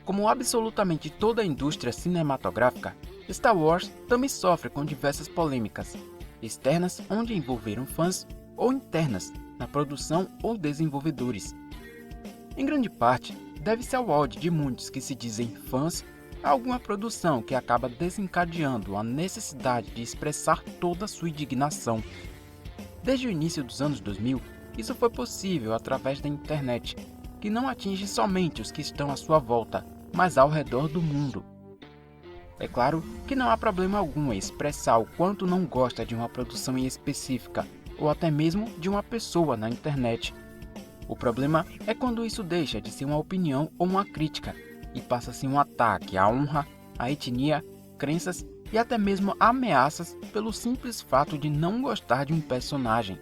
Como absolutamente toda a indústria cinematográfica, Star Wars também sofre com diversas polêmicas, externas onde envolveram fãs ou internas na produção ou desenvolvedores. Em grande parte, deve-se ao ódio de muitos que se dizem fãs a alguma produção que acaba desencadeando a necessidade de expressar toda a sua indignação. Desde o início dos anos 2000, isso foi possível através da internet, que não atinge somente os que estão à sua volta, mas ao redor do mundo. É claro que não há problema algum em expressar o quanto não gosta de uma produção em específica, ou até mesmo de uma pessoa na internet. O problema é quando isso deixa de ser uma opinião ou uma crítica, e passa a ser um ataque à honra, à etnia, crenças e até mesmo ameaças pelo simples fato de não gostar de um personagem.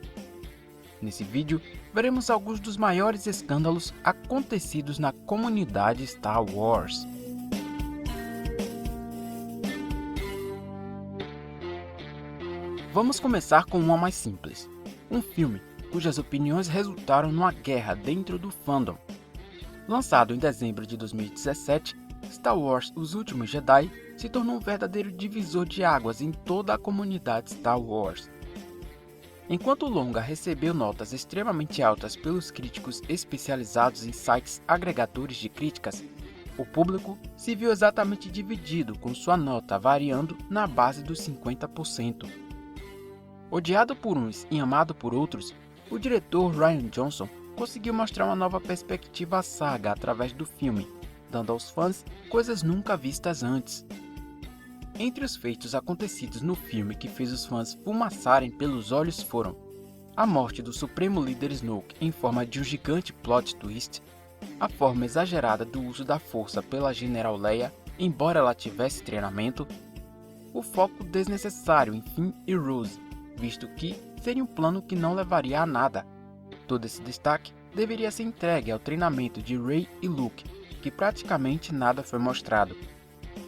Nesse vídeo, veremos alguns dos maiores escândalos acontecidos na comunidade Star Wars. Vamos começar com uma mais simples. Um filme cujas opiniões resultaram numa guerra dentro do fandom. Lançado em dezembro de 2017, Star Wars Os Últimos Jedi se tornou um verdadeiro divisor de águas em toda a comunidade Star Wars. Enquanto o longa recebeu notas extremamente altas pelos críticos especializados em sites agregadores de críticas, o público se viu exatamente dividido, com sua nota variando na base dos 50%. Odiado por uns e amado por outros, o diretor Rian Johnson conseguiu mostrar uma nova perspectiva à saga através do filme, dando aos fãs coisas nunca vistas antes. Entre os feitos acontecidos no filme que fez os fãs fumaçarem pelos olhos foram a morte do supremo líder Snoke em forma de um gigante plot twist, a forma exagerada do uso da força pela General Leia, embora ela tivesse treinamento, o foco desnecessário em Finn e Rose, visto que seria um plano que não levaria a nada. Todo esse destaque deveria ser entregue ao treinamento de Rey e Luke, que praticamente nada foi mostrado.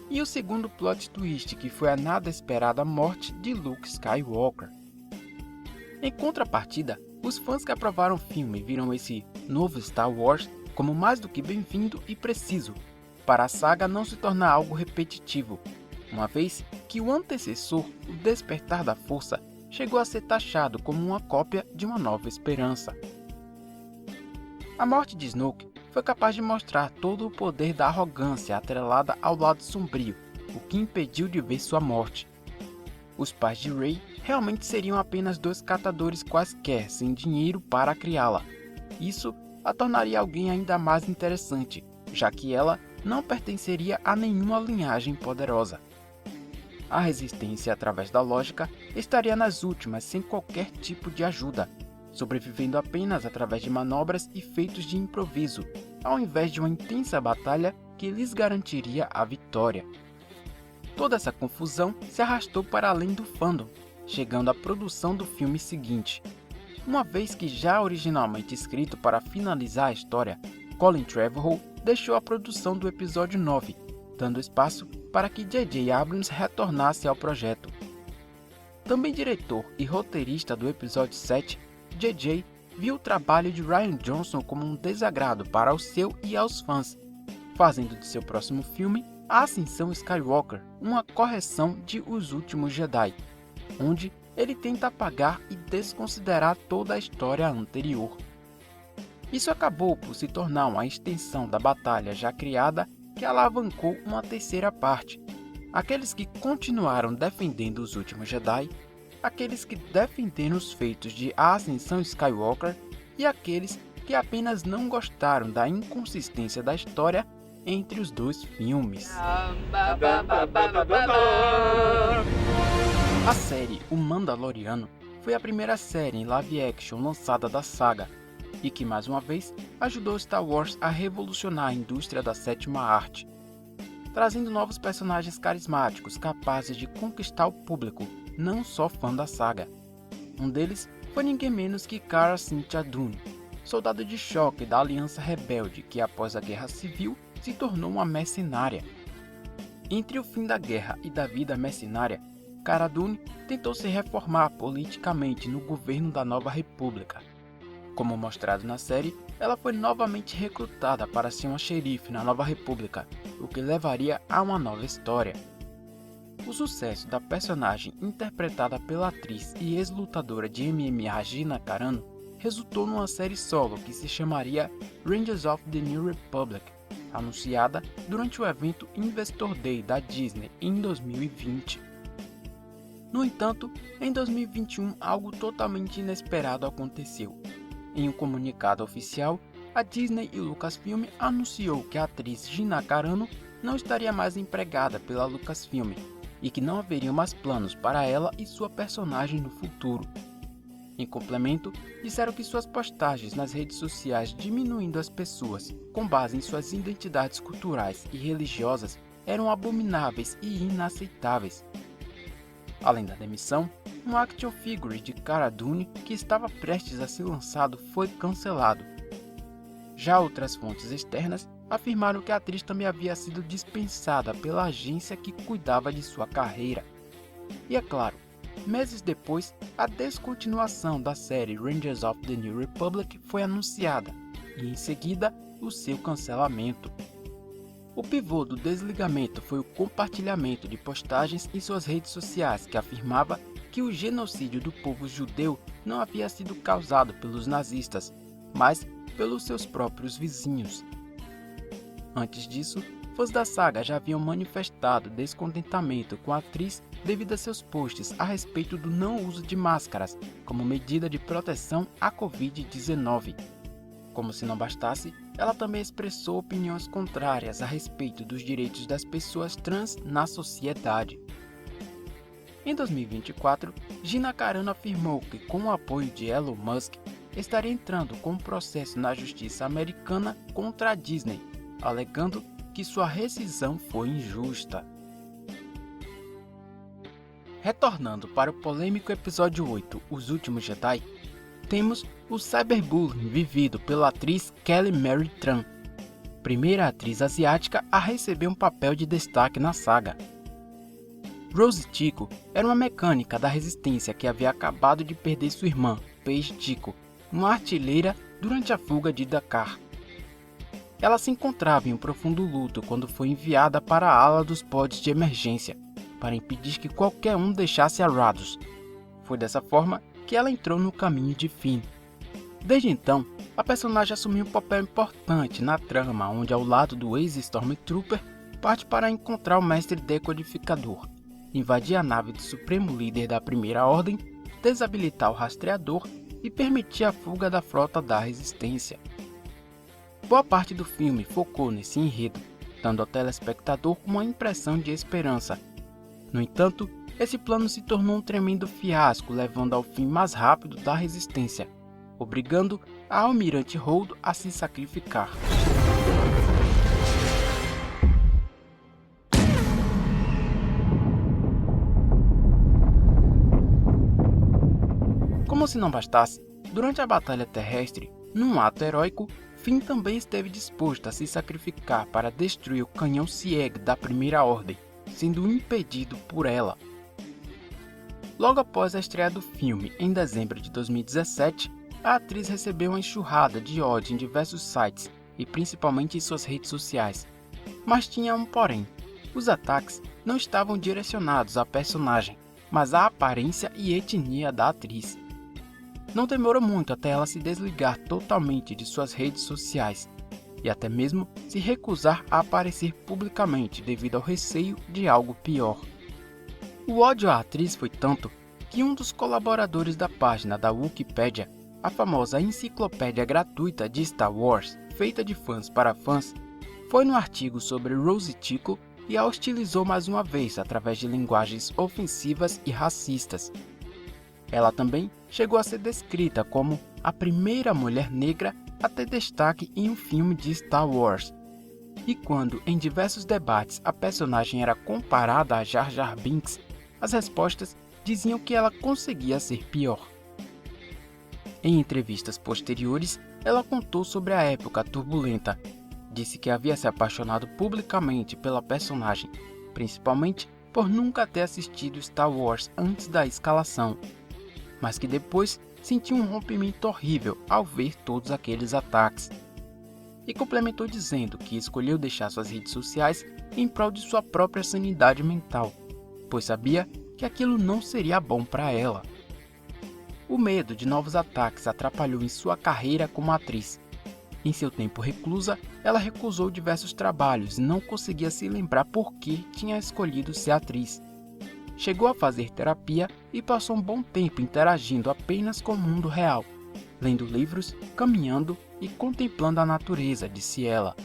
E o segundo plot twist, que foi a nada esperada morte de Luke Skywalker. Em contrapartida, os fãs que aprovaram o filme viram esse novo Star Wars como mais do que bem-vindo e preciso, para a saga não se tornar algo repetitivo, uma vez que o antecessor, O Despertar da Força, chegou a ser taxado como uma cópia de Uma Nova Esperança. A morte de Snoke foi capaz de mostrar todo o poder da arrogância atrelada ao lado sombrio, o que impediu de ver sua morte. Os pais de Rey realmente seriam apenas dois catadores quaisquer sem dinheiro para criá-la. Isso a tornaria alguém ainda mais interessante, já que ela não pertenceria a nenhuma linhagem poderosa. A resistência através da lógica estaria nas últimas sem qualquer tipo de ajuda, sobrevivendo apenas através de manobras e feitos de improviso, ao invés de uma intensa batalha que lhes garantiria a vitória. Toda essa confusão se arrastou para além do fandom, chegando à produção do filme seguinte. Uma vez que já originalmente escrito para finalizar a história, Colin Trevorrow deixou a produção do episódio 9, dando espaço para que J.J. Abrams retornasse ao projeto. Também diretor e roteirista do episódio 7, J.J. viu o trabalho de Rian Johnson como um desagrado para o seu e aos fãs, fazendo de seu próximo filme A Ascensão Skywalker uma correção de Os Últimos Jedi, onde ele tenta apagar e desconsiderar toda a história anterior. Isso acabou por se tornar uma extensão da batalha já criada que alavancou uma terceira parte, aqueles que continuaram defendendo os últimos Jedi, aqueles que defenderam os feitos de A Ascensão Skywalker e aqueles que apenas não gostaram da inconsistência da história entre os dois filmes. A série O Mandaloriano foi a primeira série em live action lançada da saga, e que mais uma vez ajudou Star Wars a revolucionar a indústria da sétima arte, trazendo novos personagens carismáticos capazes de conquistar o público, não só fã da saga. Um deles foi ninguém menos que Cara Cynthia Dune, soldado de choque da Aliança Rebelde que após a Guerra Civil se tornou uma mercenária. Entre o fim da guerra e da vida mercenária, Cara Dune tentou se reformar politicamente no governo da Nova República. Como mostrado na série, ela foi novamente recrutada para ser uma xerife na Nova República, o que levaria a uma nova história. O sucesso da personagem interpretada pela atriz e ex-lutadora de MMA Gina Carano resultou numa série solo que se chamaria Rangers of the New Republic, anunciada durante o evento Investor Day da Disney em 2020. No entanto, em 2021 algo totalmente inesperado aconteceu. Em um comunicado oficial, a Disney e Lucasfilm anunciou que a atriz Gina Carano não estaria mais empregada pela Lucasfilm e que não haveriam mais planos para ela e sua personagem no futuro. Em complemento, disseram que suas postagens nas redes sociais diminuindo as pessoas com base em suas identidades culturais e religiosas eram abomináveis e inaceitáveis. Além da demissão, um action figure de Cara Dune que estava prestes a ser lançado foi cancelado. Já outras fontes externas afirmaram que a atriz também havia sido dispensada pela agência que cuidava de sua carreira. E é claro, meses depois, a descontinuação da série Rangers of the New Republic foi anunciada, e em seguida, o seu cancelamento. O pivô do desligamento foi o compartilhamento de postagens em suas redes sociais que afirmava que o genocídio do povo judeu não havia sido causado pelos nazistas, mas pelos seus próprios vizinhos. Antes disso, fãs da saga já haviam manifestado descontentamento com a atriz devido a seus posts a respeito do não uso de máscaras como medida de proteção à Covid-19. Como se não bastasse, ela também expressou opiniões contrárias a respeito dos direitos das pessoas trans na sociedade. Em 2024, Gina Carano afirmou que, com o apoio de Elon Musk, estaria entrando com um processo na justiça americana contra a Disney, alegando que sua rescisão foi injusta. Retornando para o polêmico episódio 8, Os Últimos Jedi, temos o cyberbullying vivido pela atriz Kelly Marie Tran, primeira atriz asiática a receber um papel de destaque na saga. Rose Tico era uma mecânica da resistência que havia acabado de perder sua irmã, Paige Tico, uma artilheira durante a fuga de Dakar. Ela se encontrava em um profundo luto quando foi enviada para a ala dos pods de emergência, para impedir que qualquer um deixasse Arrakis. Foi dessa forma que ela entrou no caminho de Finn. Desde então, a personagem assumiu um papel importante na trama, onde ao lado do ex-Stormtrooper, parte para encontrar o Mestre Decodificador, invadir a nave do Supremo Líder da Primeira Ordem, desabilitar o rastreador e permitir a fuga da frota da Resistência. Boa parte do filme focou nesse enredo, dando ao telespectador uma impressão de esperança. No entanto, esse plano se tornou um tremendo fiasco, levando ao fim mais rápido da Resistência, obrigando a Almirante Holdo a se sacrificar. Como se não bastasse, durante a batalha terrestre, num ato heróico, Finn também esteve disposto a se sacrificar para destruir o canhão Sieg da Primeira Ordem, sendo impedido por ela. Logo após a estreia do filme, em dezembro de 2017, a atriz recebeu uma enxurrada de ódio em diversos sites e principalmente em suas redes sociais. Mas tinha um porém: os ataques não estavam direcionados à personagem, mas à aparência e etnia da atriz. Não demorou muito até ela se desligar totalmente de suas redes sociais e até mesmo se recusar a aparecer publicamente devido ao receio de algo pior. O ódio à atriz foi tanto que um dos colaboradores da página da Wikipedia, a famosa enciclopédia gratuita de Star Wars, feita de fãs para fãs, foi no artigo sobre Rose Tico e a hostilizou mais uma vez através de linguagens ofensivas e racistas. Ela também chegou a ser descrita como a primeira mulher negra a ter destaque em um filme de Star Wars. E quando, em diversos debates, a personagem era comparada a Jar Jar Binks, as respostas diziam que ela conseguia ser pior. Em entrevistas posteriores, ela contou sobre a época turbulenta. Disse que havia se apaixonado publicamente pela personagem, principalmente por nunca ter assistido Star Wars antes da escalação. mas que depois sentiu um rompimento horrível ao ver todos aqueles ataques. E complementou dizendo que escolheu deixar suas redes sociais em prol de sua própria sanidade mental, pois sabia que aquilo não seria bom para ela. O medo de novos ataques atrapalhou em sua carreira como atriz. Em seu tempo reclusa, ela recusou diversos trabalhos e não conseguia se lembrar por que tinha escolhido ser atriz. Chegou a fazer terapia e passou um bom tempo interagindo apenas com o mundo real, lendo livros, caminhando e contemplando a natureza, disse ela.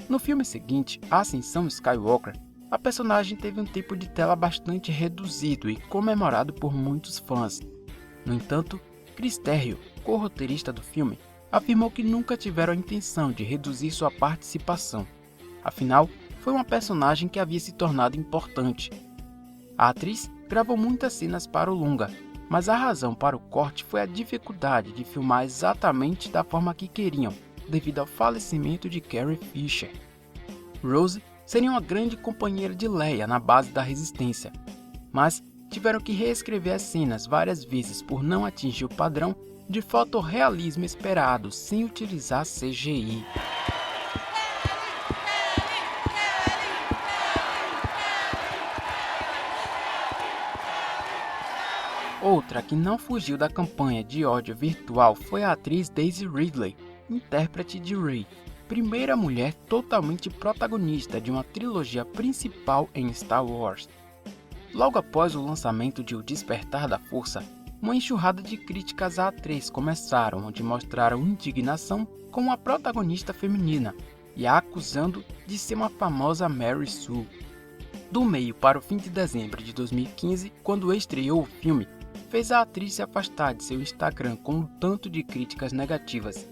No filme seguinte, A Ascensão Skywalker, a personagem teve um tempo de tela bastante reduzido e comemorado por muitos fãs. No entanto, Chris Terrio, co-roteirista do filme, afirmou que nunca tiveram a intenção de reduzir sua participação. Afinal, foi uma personagem que havia se tornado importante. A atriz gravou muitas cenas para o longa, mas a razão para o corte foi a dificuldade de filmar exatamente da forma que queriam, devido ao falecimento de Carrie Fisher. Rose seria uma grande companheira de Leia na base da Resistência, mas tiveram que reescrever as cenas várias vezes por não atingir o padrão de fotorrealismo esperado sem utilizar CGI. Outra que não fugiu da campanha de ódio virtual foi a atriz Daisy Ridley, intérprete de Rey, primeira mulher totalmente protagonista de uma trilogia principal em Star Wars. Logo após o lançamento de O Despertar da Força, uma enxurrada de críticas à atriz começaram, onde mostraram indignação com a protagonista feminina e a acusando de ser uma famosa Mary Sue. Do meio para o fim de dezembro de 2015, quando estreou o filme, fez a atriz se afastar de seu Instagram com um tanto de críticas negativas.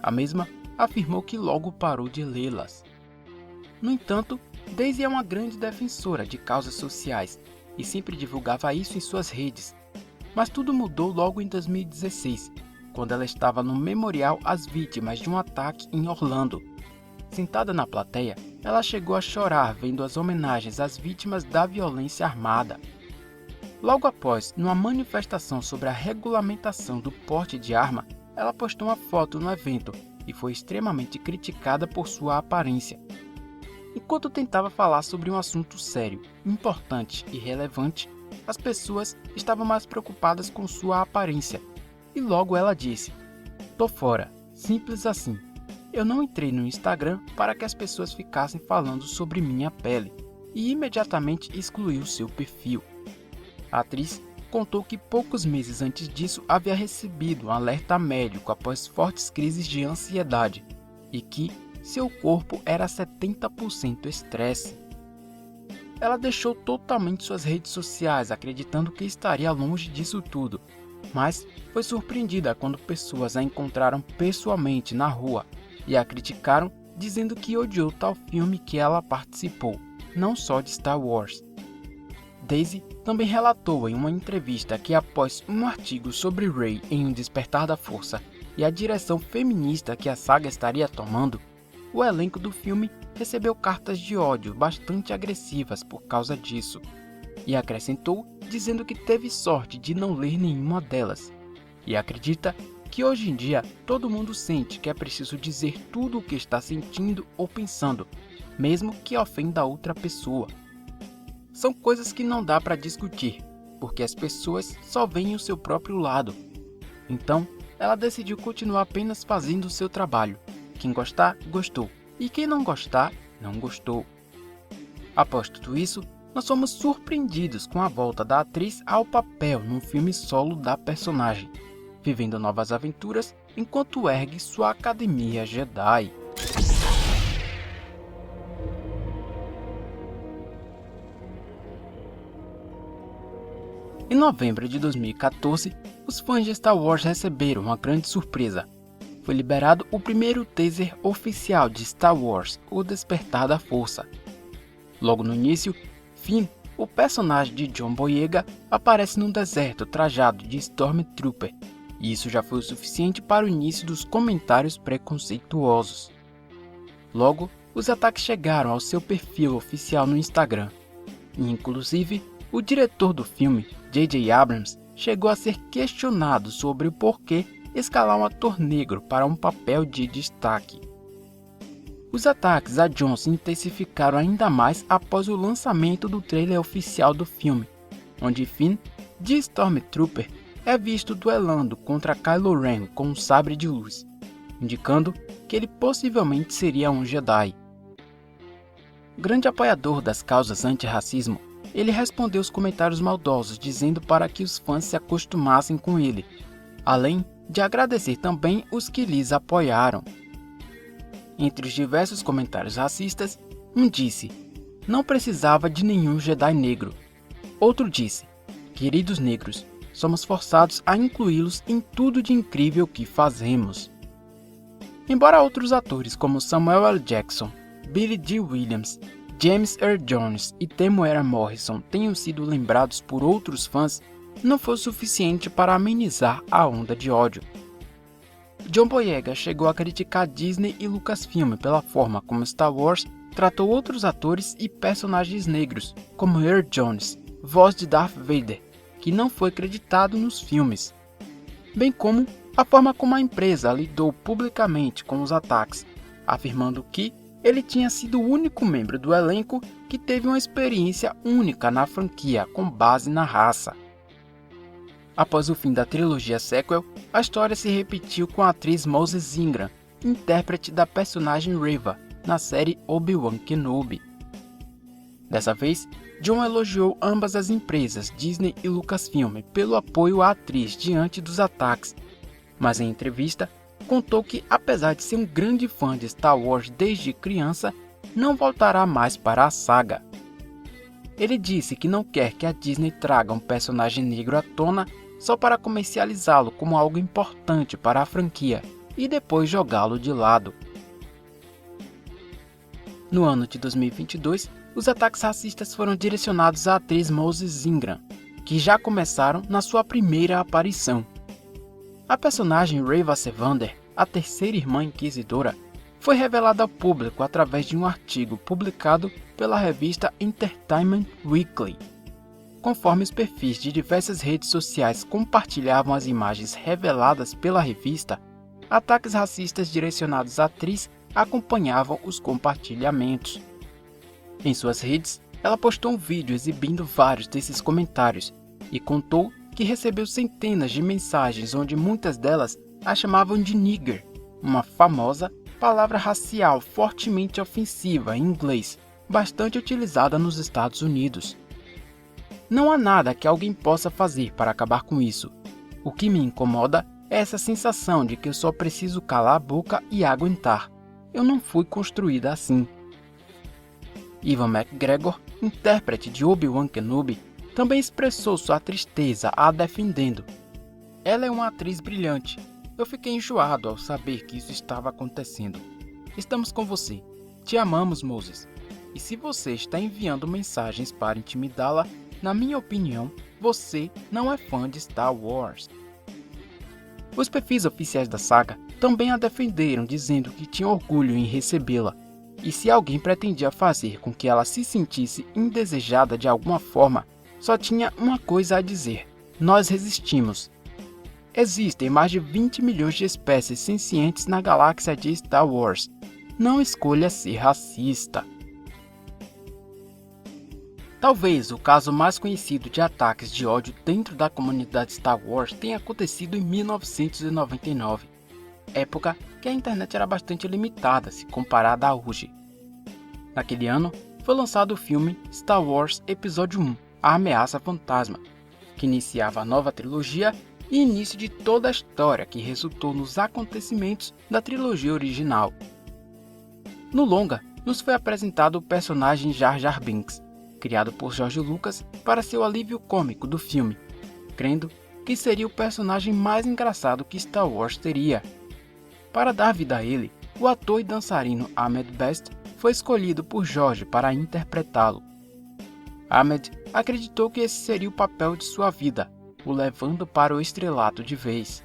A mesma afirmou que logo parou de lê-las. No entanto, Daisy é uma grande defensora de causas sociais e sempre divulgava isso em suas redes. Mas tudo mudou logo em 2016, quando ela estava no memorial às vítimas de um ataque em Orlando. Sentada na plateia, ela chegou a chorar vendo as homenagens às vítimas da violência armada. Logo após, numa manifestação sobre a regulamentação do porte de arma, ela postou uma foto no evento e foi extremamente criticada por sua aparência. Enquanto tentava falar sobre um assunto sério, importante e relevante, as pessoas estavam mais preocupadas com sua aparência. E logo ela disse: "Tô fora, simples assim. Eu não entrei no Instagram para que as pessoas ficassem falando sobre minha pele", e imediatamente excluiu seu perfil. A atriz contou que poucos meses antes disso havia recebido um alerta médico após fortes crises de ansiedade e que seu corpo era 70% estresse. Ela deixou totalmente suas redes sociais acreditando que estaria longe disso tudo, mas foi surpreendida quando pessoas a encontraram pessoalmente na rua e a criticaram dizendo que odiou tal filme que ela participou, não só de Star Wars. Daisy também relatou em uma entrevista que após um artigo sobre Rey em O Despertar da Força e a direção feminista que a saga estaria tomando, o elenco do filme recebeu cartas de ódio bastante agressivas por causa disso, e acrescentou dizendo que teve sorte de não ler nenhuma delas, e acredita que hoje em dia todo mundo sente que é preciso dizer tudo o que está sentindo ou pensando, mesmo que ofenda outra pessoa. São coisas que não dá para discutir, porque as pessoas só veem o seu próprio lado. Então, ela decidiu continuar apenas fazendo o seu trabalho. Quem gostar, gostou. E quem não gostar, não gostou. Após tudo isso, nós fomos surpreendidos com a volta da atriz ao papel num filme solo da personagem, vivendo novas aventuras enquanto ergue sua academia Jedi. Em novembro de 2014, os fãs de Star Wars receberam uma grande surpresa. Foi liberado o primeiro teaser oficial de Star Wars, O Despertar da Força. Logo no início, Finn, o personagem de John Boyega, aparece num deserto trajado de Stormtrooper, e isso já foi o suficiente para o início dos comentários preconceituosos. Logo, os ataques chegaram ao seu perfil oficial no Instagram, e inclusive o diretor do filme, J.J. Abrams, chegou a ser questionado sobre o porquê escalar um ator negro para um papel de destaque. Os ataques a Jon se intensificaram ainda mais após o lançamento do trailer oficial do filme, onde Finn, de Stormtrooper, é visto duelando contra Kylo Ren com um sabre de luz, indicando que ele possivelmente seria um Jedi. Grande apoiador das causas anti-racismo, ele respondeu os comentários maldosos dizendo para que os fãs se acostumassem com ele, além de agradecer também os que lhes apoiaram. Entre os diversos comentários racistas, um disse: "Não precisava de nenhum Jedi negro." Outro disse: "Queridos negros, somos forçados a incluí-los em tudo de incrível que fazemos." Embora outros atores como Samuel L. Jackson, Billy Dee Williams, James Earl Jones e Temuera Morrison tenham sido lembrados por outros fãs, não foi o suficiente para amenizar a onda de ódio. John Boyega chegou a criticar Disney e Lucasfilm pela forma como Star Wars tratou outros atores e personagens negros, como Earl Jones, voz de Darth Vader, que não foi creditado nos filmes, bem como a forma como a empresa lidou publicamente com os ataques, afirmando que ele tinha sido o único membro do elenco que teve uma experiência única na franquia com base na raça. Após o fim da trilogia sequel, a história se repetiu com a atriz Moses Ingram, intérprete da personagem Reva, na série Obi-Wan Kenobi. Dessa vez, Jon elogiou ambas as empresas, Disney e Lucasfilm, pelo apoio à atriz diante dos ataques, mas em entrevista, contou que, apesar de ser um grande fã de Star Wars desde criança, não voltará mais para a saga. Ele disse que não quer que a Disney traga um personagem negro à tona só para comercializá-lo como algo importante para a franquia e depois jogá-lo de lado. No ano de 2022, os ataques racistas foram direcionados à atriz Moses Ingram, que já começaram na sua primeira aparição. A personagem Reva Sevander, a terceira irmã inquisidora, foi revelada ao público através de um artigo publicado pela revista Entertainment Weekly. Conforme os perfis de diversas redes sociais compartilhavam as imagens reveladas pela revista, ataques racistas direcionados à atriz acompanhavam os compartilhamentos. Em suas redes, ela postou um vídeo exibindo vários desses comentários e contou que recebeu centenas de mensagens onde muitas delas a chamavam de nigger, uma famosa palavra racial fortemente ofensiva em inglês, bastante utilizada nos Estados Unidos. Não há nada que alguém possa fazer para acabar com isso. O que me incomoda é essa sensação de que eu só preciso calar a boca e aguentar. Eu não fui construída assim. Ewan McGregor, intérprete de Obi-Wan Kenobi, também expressou sua tristeza a defendendo. Ela é uma atriz brilhante. Eu fiquei enjoado ao saber que isso estava acontecendo. Estamos com você. Te amamos, Moses. E se você está enviando mensagens para intimidá-la, na minha opinião, você não é fã de Star Wars. Os perfis oficiais da saga também a defenderam, dizendo que tinham orgulho em recebê-la, e se alguém pretendia fazer com que ela se sentisse indesejada de alguma forma, só tinha uma coisa a dizer: nós resistimos. Existem mais de 20 milhões de espécies sencientes na galáxia de Star Wars. Não escolha ser racista. Talvez o caso mais conhecido de ataques de ódio dentro da comunidade Star Wars tenha acontecido em 1999, época que a internet era bastante limitada se comparada a hoje. Naquele ano, foi lançado o filme Star Wars Episódio 1, A Ameaça Fantasma, que iniciava a nova trilogia e início de toda a história que resultou nos acontecimentos da trilogia original. No longa, nos foi apresentado o personagem Jar Jar Binks, criado por George Lucas para ser o alívio cômico do filme, crendo que seria o personagem mais engraçado que Star Wars teria. Para dar vida a ele, o ator e dançarino Ahmed Best foi escolhido por George para interpretá-lo. Ahmed acreditou que esse seria o papel de sua vida, o levando para o estrelato de vez.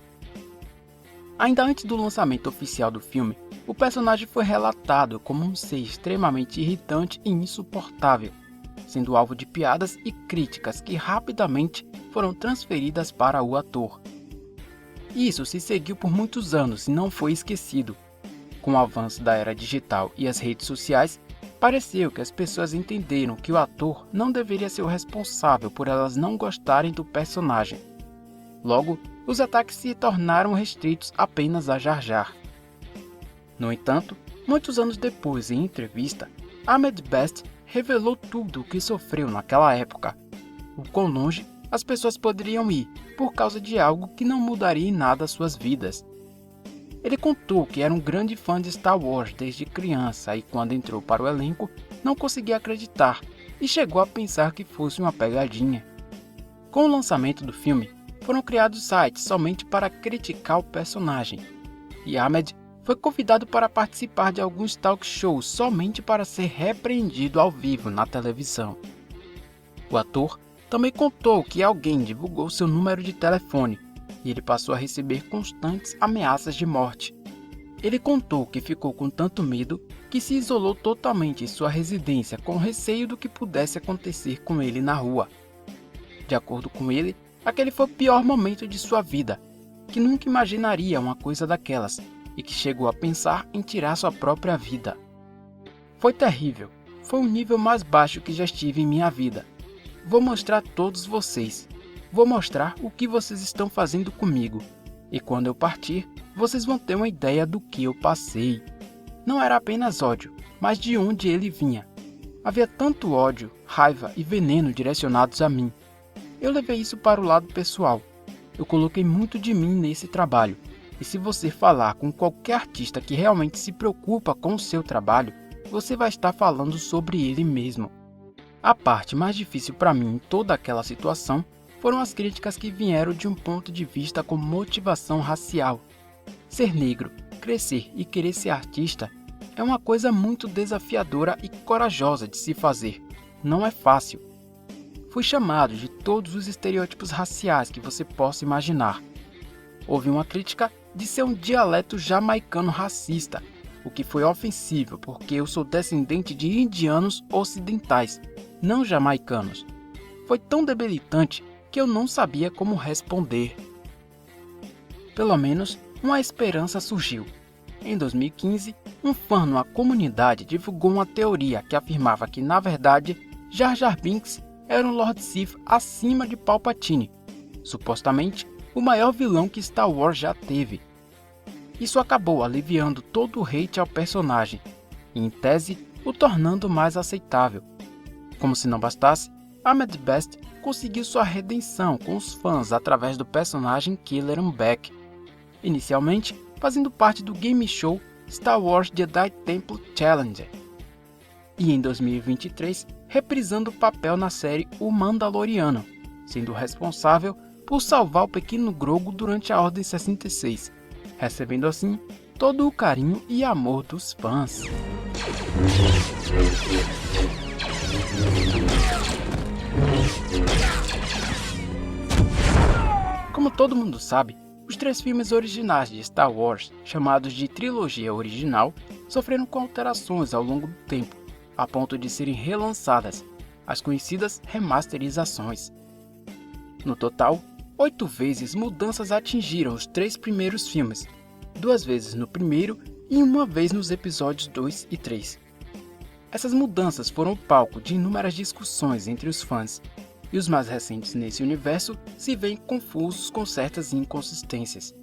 Ainda antes do lançamento oficial do filme, o personagem foi relatado como um ser extremamente irritante e insuportável, sendo alvo de piadas e críticas que rapidamente foram transferidas para o ator. Isso se seguiu por muitos anos e não foi esquecido. Com o avanço da era digital e as redes sociais, pareceu que as pessoas entenderam que o ator não deveria ser o responsável por elas não gostarem do personagem. Logo, os ataques se tornaram restritos apenas a Jar Jar. No entanto, muitos anos depois, em entrevista, Ahmed Best revelou tudo o que sofreu naquela época. O quão longe as pessoas poderiam ir por causa de algo que não mudaria em nada suas vidas. Ele contou que era um grande fã de Star Wars desde criança e quando entrou para o elenco não conseguia acreditar e chegou a pensar que fosse uma pegadinha. Com o lançamento do filme, foram criados sites somente para criticar o personagem, e Ahmed foi convidado para participar de alguns talk shows somente para ser repreendido ao vivo na televisão. O ator também contou que alguém divulgou seu número de telefone e ele passou a receber constantes ameaças de morte. Ele contou que ficou com tanto medo que se isolou totalmente em sua residência com receio do que pudesse acontecer com ele na rua. De acordo com ele, aquele foi o pior momento de sua vida, que nunca imaginaria uma coisa daquelas e que chegou a pensar em tirar sua própria vida. Foi terrível, foi o nível mais baixo que já estive em minha vida. Vou mostrar a todos vocês. Vou mostrar o que vocês estão fazendo comigo. E quando eu partir, vocês vão ter uma ideia do que eu passei. Não era apenas ódio, mas de onde ele vinha. Havia tanto ódio, raiva e veneno direcionados a mim. Eu levei isso para o lado pessoal. Eu coloquei muito de mim nesse trabalho. E se você falar com qualquer artista que realmente se preocupa com o seu trabalho, você vai estar falando sobre ele mesmo. A parte mais difícil para mim em toda aquela situação foram as críticas que vieram de um ponto de vista com motivação racial. Ser negro, crescer e querer ser artista é uma coisa muito desafiadora e corajosa de se fazer. Não é fácil. Fui chamado de todos os estereótipos raciais que você possa imaginar. Houve uma crítica de ser um dialeto jamaicano racista, o que foi ofensivo porque eu sou descendente de indianos ocidentais, não jamaicanos. Foi tão debilitante que eu não sabia como responder. Pelo menos uma esperança surgiu. Em 2015, um fã numa comunidade divulgou uma teoria que afirmava que, na verdade, Jar Jar Binks era um Lord Sith acima de Palpatine, supostamente o maior vilão que Star Wars já teve. Isso acabou aliviando todo o hate ao personagem e, em tese, o tornando mais aceitável. Como se não bastasse, Ahmed Best conseguiu sua redenção com os fãs através do personagem Killer Beck, inicialmente fazendo parte do game show Star Wars Jedi Temple Challenger, e em 2023 reprisando o papel na série O Mandaloriano, sendo responsável por salvar o pequeno Grogu durante a Ordem 66, recebendo assim todo o carinho e amor dos fãs. Como todo mundo sabe, os 3 filmes originais de Star Wars, chamados de trilogia original, sofreram com alterações ao longo do tempo, a ponto de serem relançadas, as conhecidas remasterizações. No total, 8 vezes mudanças atingiram os 3 primeiros filmes, 2 vezes no primeiro e 1 vez nos episódios 2 e 3. Essas mudanças foram o palco de inúmeras discussões entre os fãs, e os mais recentes nesse universo se veem confusos com certas inconsistências.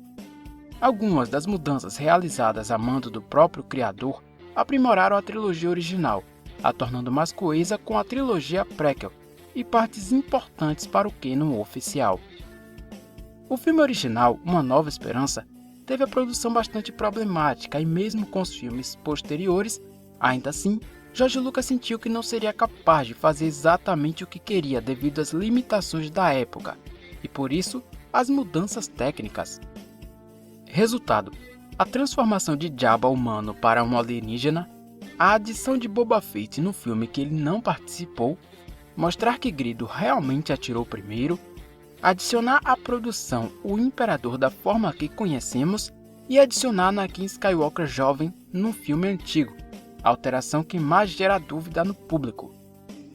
Algumas das mudanças realizadas a mando do próprio criador aprimoraram a trilogia original, a tornando mais coesa com a trilogia prequel e partes importantes para o canon oficial. O filme original, Uma Nova Esperança, teve a produção bastante problemática e mesmo com os filmes posteriores, ainda assim, George Lucas sentiu que não seria capaz de fazer exatamente o que queria devido às limitações da época, e por isso, as mudanças técnicas. Resultado: a transformação de Jabba humano para um alienígena, a adição de Boba Fett no filme que ele não participou, mostrar que Greedo realmente atirou primeiro, adicionar à produção o Imperador da forma que conhecemos e adicionar Anakin Skywalker jovem num filme antigo, a alteração que mais gera dúvida no público.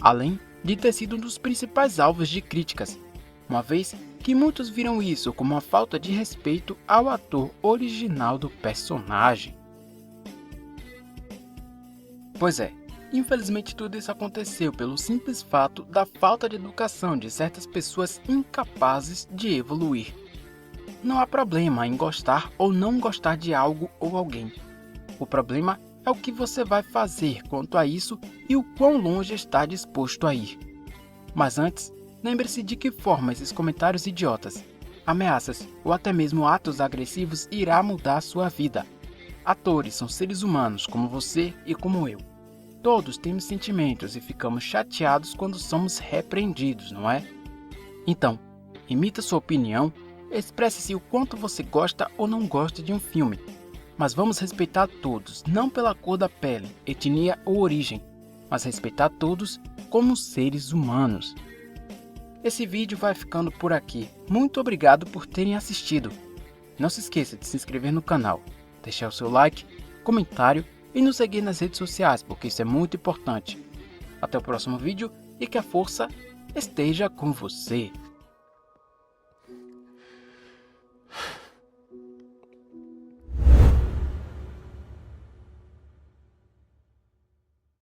além de ter sido um dos principais alvos de críticas, uma vez que muitos viram isso como uma falta de respeito ao ator original do personagem. Pois é, infelizmente tudo isso aconteceu pelo simples fato da falta de educação de certas pessoas incapazes de evoluir. Não há problema em gostar ou não gostar de algo ou alguém. O problema é o que você vai fazer quanto a isso e o quão longe está disposto a ir. Mas antes, lembre-se de que forma esses comentários idiotas, ameaças ou até mesmo atos agressivos irá mudar sua vida. Atores são seres humanos como você e como eu. Todos temos sentimentos e ficamos chateados quando somos repreendidos, não é? Então, emita sua opinião, expresse-se o quanto você gosta ou não gosta de um filme. Mas vamos respeitar todos, não pela cor da pele, etnia ou origem, mas respeitar todos como seres humanos. Esse vídeo vai ficando por aqui. Muito obrigado por terem assistido. Não se esqueça de se inscrever no canal, deixar o seu like, comentário e nos seguir nas redes sociais, porque isso é muito importante. Até o próximo vídeo e que a força esteja com você.